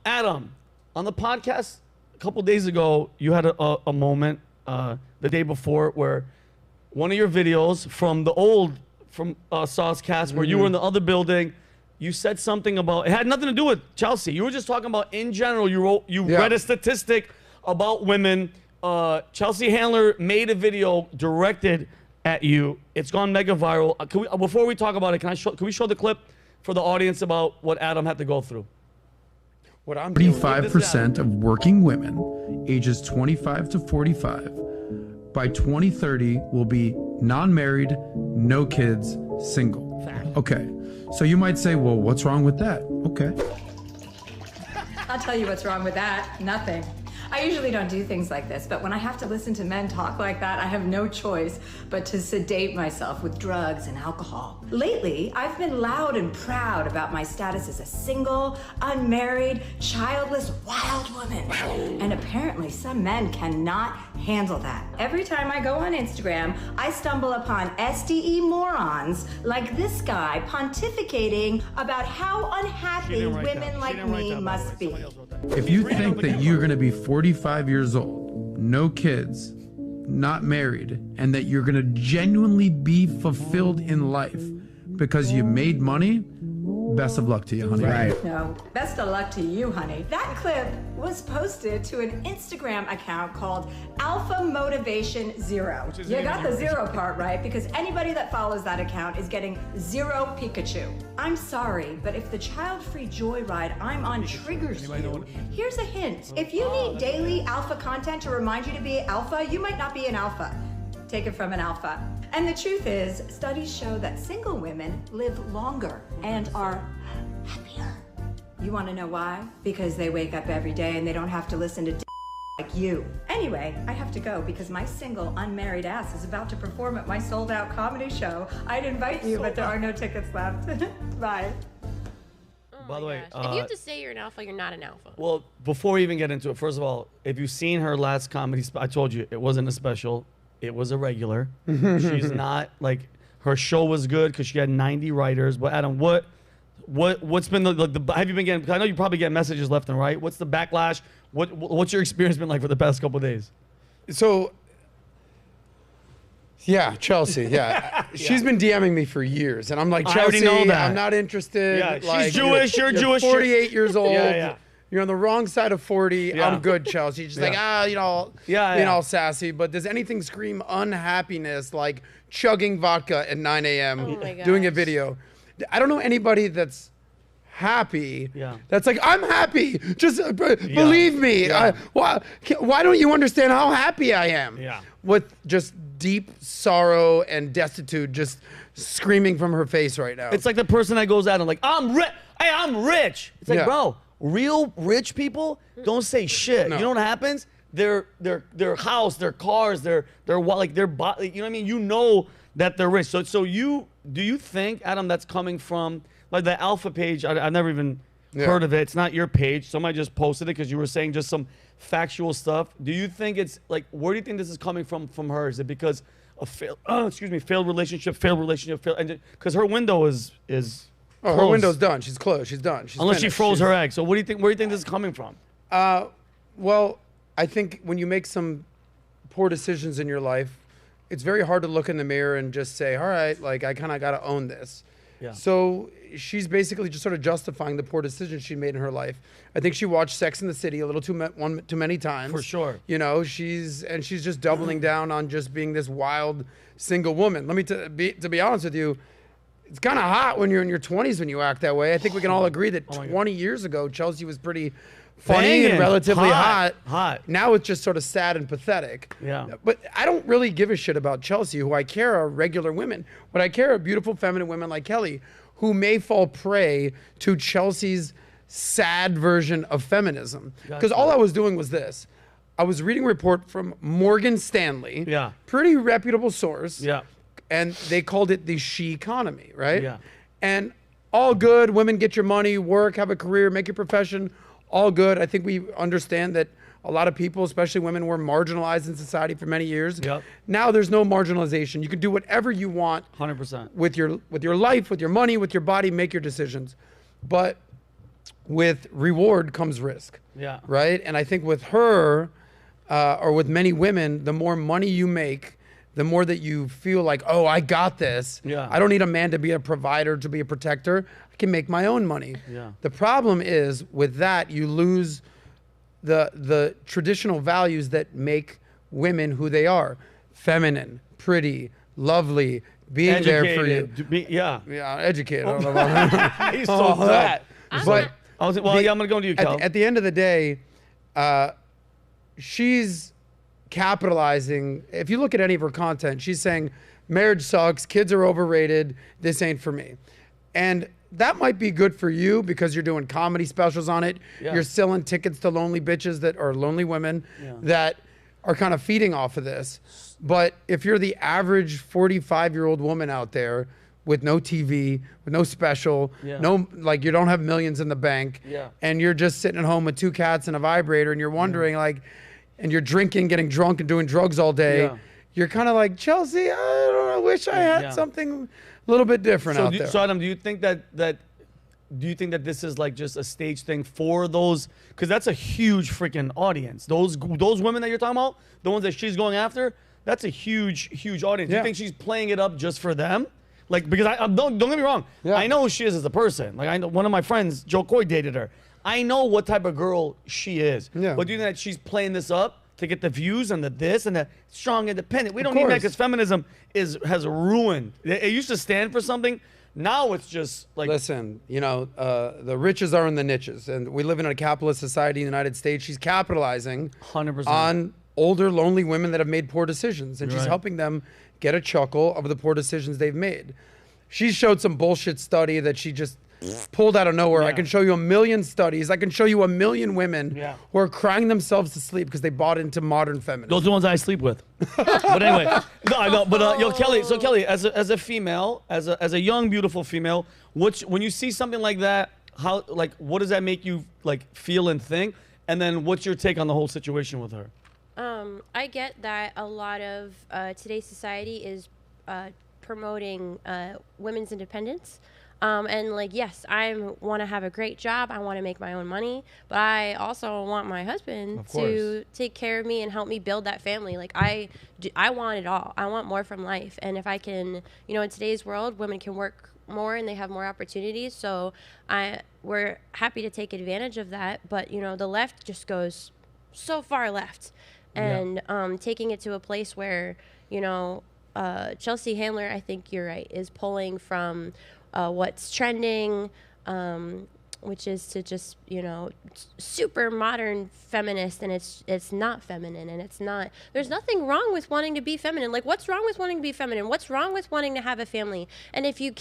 Adam, on the podcast a couple days ago, you had a moment the day before where one of your videos from Soscast, where you were in the other building, you said something about, it had nothing to do with Chelsea. You were just talking about, in general, you read a statistic about women. Chelsea Handler made a video directed at you. It's gone mega viral. Before we talk about it, can we show the clip for the audience about what Adam had to go through? What I'm 35% of working women ages 25 to 45 by 2030 will be non-married, no kids, single. Fact. Okay, so you might say, well, what's wrong with that? Okay. I'll tell you what's wrong with that. Nothing. I usually don't do things like this, but when I have to listen to men talk like that, I have no choice but to sedate myself with drugs and alcohol. Lately, I've been loud and proud about my status as a single, unmarried, childless, wild woman. And apparently some men cannot handle that. Every time I go on Instagram, I stumble upon SDE morons like this guy pontificating about how unhappy women like me must be. If you think that you're going to be 45 years old, no kids, not married, and that you're going to genuinely be fulfilled in life because you made money, best of luck to you, honey. Right. No, best of luck to you, honey. That clip was posted to an Instagram account called Alpha Motivation Zero. You got the zero part right, because anybody that follows that account is getting zero Pikachu. I'm sorry, but if the child-free joyride I'm on triggers you, here's a hint. If you need daily alpha content to remind you to be alpha, you might not be an alpha. Take it from an alpha. And the truth is, studies show that single women live longer and are happier. You want to know why? Because they wake up every day and they don't have to listen to like you. Anyway, I have to go because my single unmarried ass is about to perform at my sold-out comedy show. I'd invite you, but there are no tickets left. Bye. By the way, if you have to say you're an alpha, you're not an alpha. well, before we even get into it, first of all, if you've seen her last comedy, I told you it wasn't a special. It was a regular. She's not like, her show was good because she had 90 writers. But Adam, what's been the have you been getting? I know you probably get messages left and right. What's the backlash? What's your experience been like for the past couple of days? So, yeah, Chelsea, yeah. She's been DMing me for years, and I'm like, I already Chelsea, know that. I'm not interested. Yeah, she's like, Jewish, you're Jewish. 48 years old. Yeah. You're on the wrong side of 40. Yeah. I'm good, Chelsea. She's like, being all sassy. But does anything scream unhappiness like chugging vodka at 9 a.m. doing a video? I don't know anybody that's happy. Yeah. That's like, I'm happy. Just believe me. Yeah. Why don't you understand how happy I am? Yeah. With just deep sorrow and destitute just screaming from her face right now. It's like the person that goes out and like, I'm rich. Hey, I'm rich. It's like, bro, real rich people don't say shit. No. You know what happens? Their house, their cars, their like their body. You know what I mean? You know that they're rich. So do you think, Adam, that's coming from like the Alpha page? I've never even heard of it. It's not your page. Somebody just posted it because you were saying just some factual stuff. Do you think it's like, where do you think this is coming from her? Is it because of failed relationship, and because her window is her closed. window's done. She's closed. She's done. She's Unless finished. she froze her egg. So what do you think? Where do you think this is coming from? Well, I think when you make some poor decisions in your life, it's very hard to look in the mirror and just say, all right, like I kind of got to own this. Yeah. So she's basically just sort of justifying the poor decisions she made in her life. I think she watched Sex and the City a little too many times. For sure. You know, she's just doubling down on just being this wild single woman. Let me to be honest with you, it's kind of hot when you're in your 20s when you act that way. I think we can all agree that 20 years ago, Chelsea was pretty funny and relatively hot. Now it's just sort of sad and pathetic. Yeah. But I don't really give a shit about Chelsea. Who I care are regular women. What I care are beautiful, feminine women like Kelly, who may fall prey to Chelsea's sad version of feminism. Because all I was doing was this. I was reading a report from Morgan Stanley. Yeah. Pretty reputable source. Yeah. And they called it the she economy, right? Yeah. And all good. Women, get your money, work, have a career, make your profession. All good. I think we understand that a lot of people, especially women, were marginalized in society for many years. Yep. Now there's no marginalization. You can do whatever you want 100%. with your life, with your money, with your body, make your decisions. But with reward comes risk. Yeah. Right? And I think with her, or with many women, the more money you make, the more that you feel like, oh, I got this. Yeah. I don't need a man to be a provider, to be a protector. I can make my own money. Yeah. The problem is with that, you lose the traditional values that make women who they are. Feminine, pretty, lovely, being there for you. Yeah. Yeah, educated. I don't know about that. He's so fat. But I'm going to go to you, Kel. at the end of the day, she's capitalizing. If you look at any of her content, she's saying marriage sucks, kids are overrated, this ain't for me. And that might be good for you because you're doing comedy specials on it. Yeah. You're selling tickets to lonely bitches that are lonely women that are kind of feeding off of this. But if you're the average 45-year-old woman out there with no TV, with no special, no, like, you don't have millions in the bank, and you're just sitting at home with 2 cats and a vibrator, and you're wondering, like, and you're drinking, getting drunk, and doing drugs all day, you're kind of like, Chelsea, I don't know, I wish I had something a little bit different out there. So Adam, do you think that this is like just a stage thing for those? Because that's a huge freaking audience. Those women that you're talking about, the ones that she's going after, that's a huge audience. You think she's playing it up just for them? Like, because don't get me wrong, I know who she is as a person. Like, I know one of my friends, Joe Coy, dated her. I know what type of girl she is. Yeah. But do you think that she's playing this up to get the views and the this and the strong independent? We don't need that because feminism has ruined. It used to stand for something. Now it's just like... Listen, you know, the riches are in the niches. And we live in a capitalist society in the United States. She's capitalizing 100% on older, lonely women that have made poor decisions. And she's helping them get a chuckle of the poor decisions they've made. She showed some bullshit study that she just pulled out of nowhere. I can show you a million studies. I can show you a million women who are crying themselves to sleep because they bought into modern feminism. Those are the ones I sleep with. But anyway, no, I know. But yo, Kelly. So Kelly, as a female, as a young, beautiful female, when you see something like that, what does that make you like feel and think? And then what's your take on the whole situation with her? I get that a lot of today's society is promoting women's independence. And like, yes, I want to have a great job. I want to make my own money, but I also want my husband to take care of me and help me build that family. Like I want it all. I want more from life. And if I can, you know, in today's world, women can work more and they have more opportunities. So we're happy to take advantage of that. But, you know, the left just goes so far left and taking it to a place where, you know, Chelsea Handler, I think you're right, is pulling from what's trending, which is to just, you know, super modern feminist, and it's not feminine, and it's not. There's nothing wrong with wanting to be feminine. Like, what's wrong with wanting to be feminine? What's wrong with wanting to have a family? And if you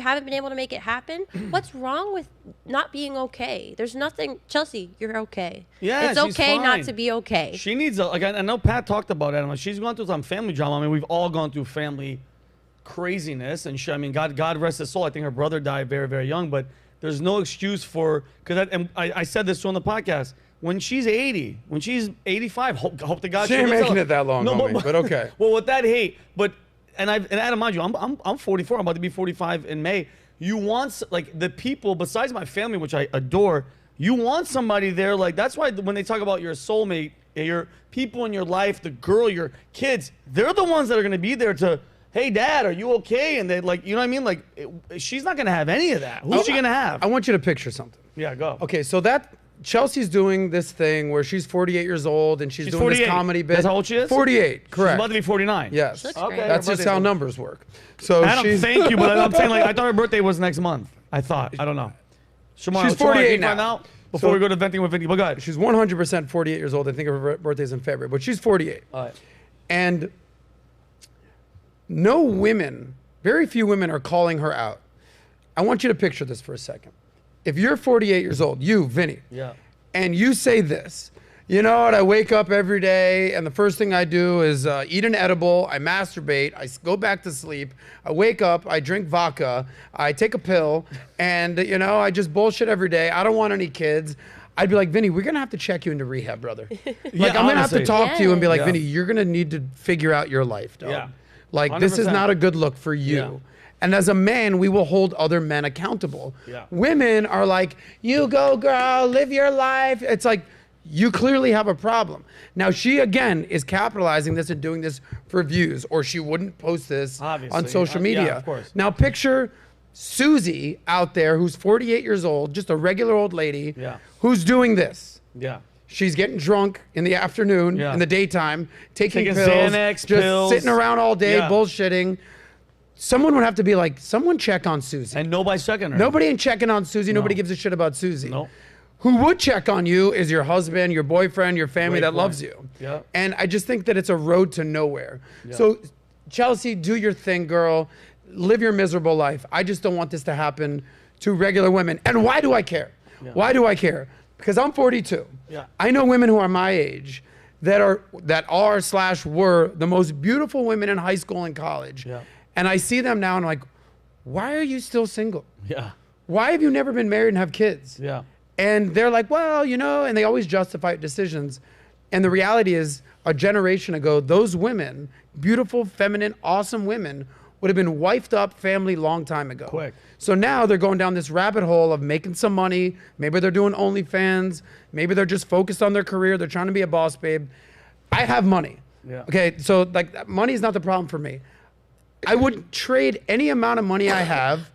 haven't been able to make it happen, what's wrong with not being okay? There's nothing. Chelsea, you're okay. Yeah, it's okay not to be okay. She needs like I know Pat talked about it. She's gone through some family drama. I mean, we've all gone through family craziness, and I mean, God rest his soul. I think her brother died very, very young, but there's no excuse for, because I said this on the podcast, when she's 80, when she's 85, hope to God she ain't making it that long, but okay. Well, with that hate, and Adam, mind you, I'm 44. I'm about to be 45 in May. You want, like, the people besides my family, which I adore, you want somebody there. Like, that's why when they talk about your soulmate, your people in your life, the girl, your kids, they're the ones that are going to be there to, hey, Dad, are you okay? And they, like, you know what I mean? Like, she's not going to have any of that. Who's she going to have? I want you to picture something. Yeah, go. Okay, so Chelsea's doing this thing where she's 48 years old and she's doing 48. this comedy bit. That's how old she is? 48, correct. She's about to be 49. Yes. Okay. That's just how numbers work. So Adam, thank you, but I'm saying, like, I thought her birthday was next month. I thought. I don't know. She's 48 now. Before we go to venting with Vinnie, but go ahead. She's 100% 48 years old. I think her birthday's in February, but she's 48. All right. And no women, very few women are calling her out. I want you to picture this for a second. If you're 48 years old, you, Vinnie, and you say this, you know what, I wake up every day and the first thing I do is eat an edible, I masturbate, I go back to sleep, I wake up, I drink vodka, I take a pill, and, you know, I just bullshit every day. I don't want any kids. I'd be like, Vinnie, we're going to have to check you into rehab, brother. I'm going to have to talk to you and be like, Vinnie, you're going to need to figure out your life, dog. Like, 100%. This is not a good look for you. And as a man, we will hold other men accountable. Yeah. Women are like, you go, girl, live your life. It's like, you clearly have a problem. Now, she, again, is capitalizing this and doing this for views, or she wouldn't post this Obviously. on social media. Yeah, of course. Now, picture Susie out there, who's 48 years old, just a regular old lady, who's doing this. Yeah. She's getting drunk in the afternoon, in the daytime, taking pills, Xanax, just pills. sitting around all day, bullshitting. Someone would have to be like, someone check on Susie. And nobody's checking her. Nobody ain't checking on Susie. Nobody gives a shit about Susie. No. Who would check on you is your husband, your boyfriend, your family Great that point. loves you. Yeah. And I just think that it's a road to nowhere. So, Chelsea, do your thing, girl. Live your miserable life. I just don't want this to happen to regular women. And why do I care? Why do I care? Because I'm 42. I know women who are my age that are / were the most beautiful women in high school and college. And I see them now and I'm like, why are you still single? Why have you never been married and have kids? And they're like, well, you know, and they always justify decisions. And the reality is, a generation ago, those women, beautiful, feminine, awesome women, would have been wifed up family long time ago. Quick. So now they're going down this rabbit hole of making some money. Maybe they're doing OnlyFans. Maybe they're just focused on their career. They're trying to be a boss babe. I have money. Okay, so like money is not the problem for me. I would trade any amount of money I have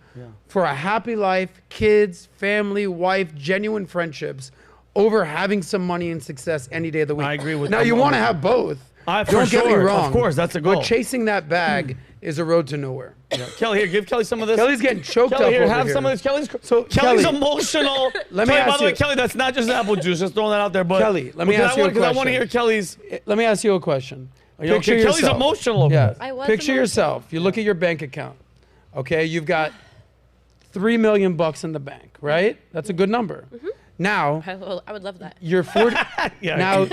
for a happy life, kids, family, wife, genuine friendships, over having some money and success any day of the week. I agree with now, that. you want to have both. Don't get me wrong. Of course, that's a goal. But chasing that bag is a road to nowhere. Kelly, here, give Kelly some of this. Kelly's getting choked Kelly, up here, over have here. some of this. Kelly's Kelly, emotional. Let me Kelly, ask by the way, you- Kelly, that's not just apple juice. Just throwing that out there. But Kelly, let me ask you a Because I want question. to hear Kelly's. Let me ask you a question. You okay? Kelly's yourself. emotional over Yeah. this. I was Picture emotional. yourself. You look at your bank account. Okay, you've got $3 million in the bank, right? That's a good number. Now I would love that. you're 40. Yeah. Now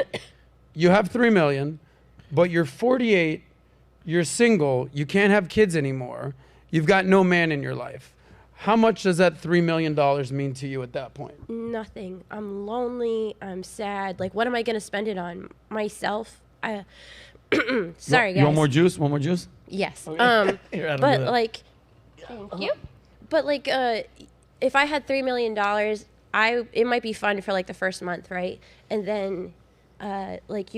you have $3 million, but you're 48. You're single. You can't have kids anymore. You've got no man in your life. How much does that $3 million mean to you at that point? Nothing. I'm lonely. I'm sad. Like, what am I going to spend it on? Myself? Sorry, guys. You want more juice? Want more juice? Yes. Here, Adam, do But that. like, thank you. But like, if I had $3 million, it might be fun for like the first month, right? And then, like,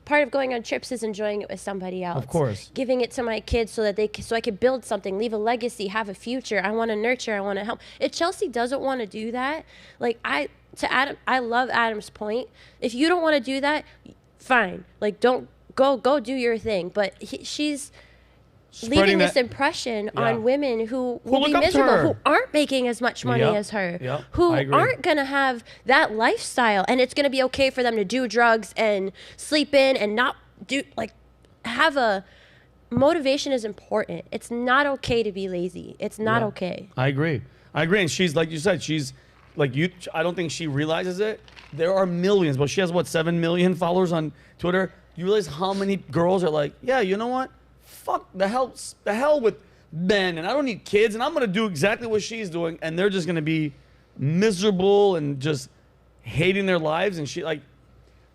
part of going on trips is enjoying it with somebody else. Of course. Giving it to my kids so I could build something, leave a legacy, have a future. I want to nurture. I want to help. If Chelsea doesn't want to do that, like I love Adam's point. If you don't want to do that, fine. Like, don't go do your thing. But she's leaving this impression on women who will look be up to miserable, her. who aren't making as much money as her, who I agree. aren't going to have that lifestyle. And it's going to be okay for them to do drugs and sleep in and not do, like, have a motivation is important. It's not okay to be lazy. It's not okay. I agree. And she's, like you said, she's like you. I don't think she realizes it. There are millions, but she has what, 7 million followers on Twitter. You realize how many girls are like, yeah, you know what? Fuck the hell with men, and I don't need kids, and I'm gonna do exactly what she's doing, and they're just gonna be miserable and just hating their lives. And she, like,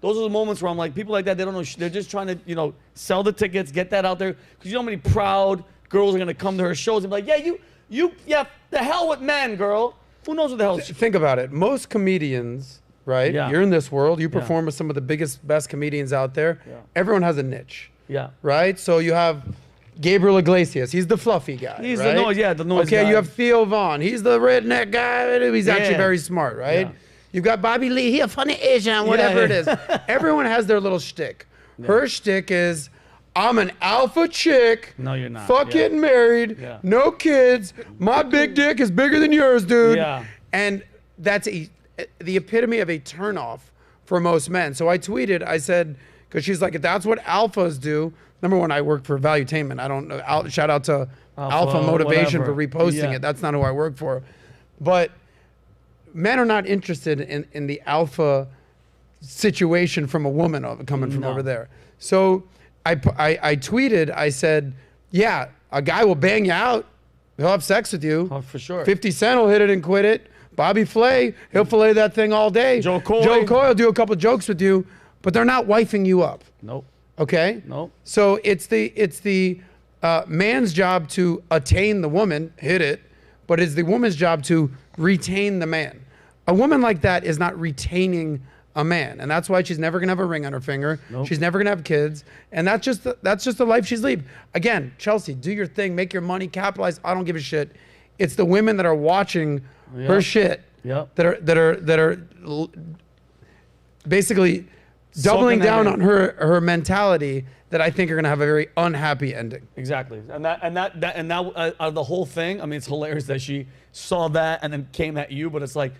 those are the moments where I'm like, people like that, they don't know. They're just trying to, you know, sell the tickets, get that out there, because you know how many proud girls are gonna come to her shows and be like, yeah, the hell with men, girl. Who knows what the hell? Think about it. Most comedians, right? Yeah. You're in this world. You perform with some of the biggest, best comedians out there. Everyone has a niche. Yeah. Right? So you have Gabriel Iglesias. He's the fluffy guy. He's right? the noise Okay, guy. you have Theo Vaughn. He's the redneck guy. He's actually Yeah. very smart, right? Yeah. You've got Bobby Lee. He a funny Asian, whatever it is. Everyone has their little shtick. Her shtick is, I'm an alpha chick. No, you're not. Fuck Yeah. getting married. Yeah. No kids. My big dick is bigger than yours, dude. Yeah. And that's the epitome of a turnoff for most men. So I tweeted, I said, because she's like, if that's what alphas do. Number one, I work for Valuetainment. I don't know. Shout out to Alpha Motivation whatever. for reposting Yeah. it. That's not who I work for. But men are not interested in the alpha situation from a woman coming from over there. So I tweeted, I said, yeah, a guy will bang you out. He'll have sex with you. Oh, for sure. 50 Cent will hit it and quit it. Bobby Flay, he'll fillet that thing all day. Joe Coy. Joe Coy will do a couple jokes with you, but they're not wifing you up. Nope. Okay? Nope. So it's the man's job to attain the woman, hit it, but it's the woman's job to retain the man. A woman like that is not retaining a man, and that's why she's never gonna have a ring on her finger. Nope. She's never gonna have kids, and that's just the life she's leading. Again, Chelsea, do your thing, make your money, capitalize. I don't give a shit. It's the women that are watching her shit that are basically doubling down on her mentality that I think are gonna have a very unhappy ending. Exactly, and the whole thing. I mean, it's hilarious that she saw that and then came at you, but it's like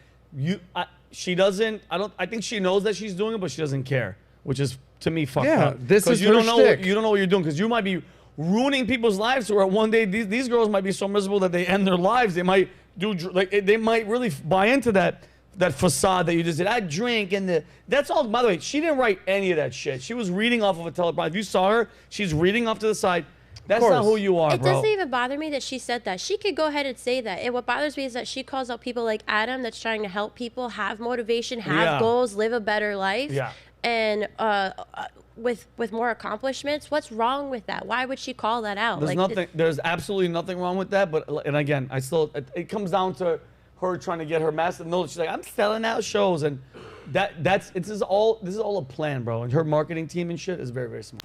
she doesn't. I think she knows that she's doing it, but she doesn't care, which is to me fucked up. This is her shtick. You don't know what you're doing because you might be ruining people's lives. Where one day these girls might be so miserable that they end their lives. They might they might really buy into that facade that you just did. I drink and that's all. By the way, she didn't write any of that shit. She was reading off of a teleprompter. If you saw her, she's reading off to the side. That's not who you are, It doesn't even bother me that she said that. She could go ahead and say that. What bothers me is that she calls out people like Adam that's trying to help people have motivation, have goals, live a better life. Yeah. And with more accomplishments. What's wrong with that? Why would she call that out? There's absolutely nothing wrong with that. But and again, it comes down to her trying to get her master. No, she's like, I'm selling out shows, and this is all a plan, bro. And her marketing team and shit is very, very smart.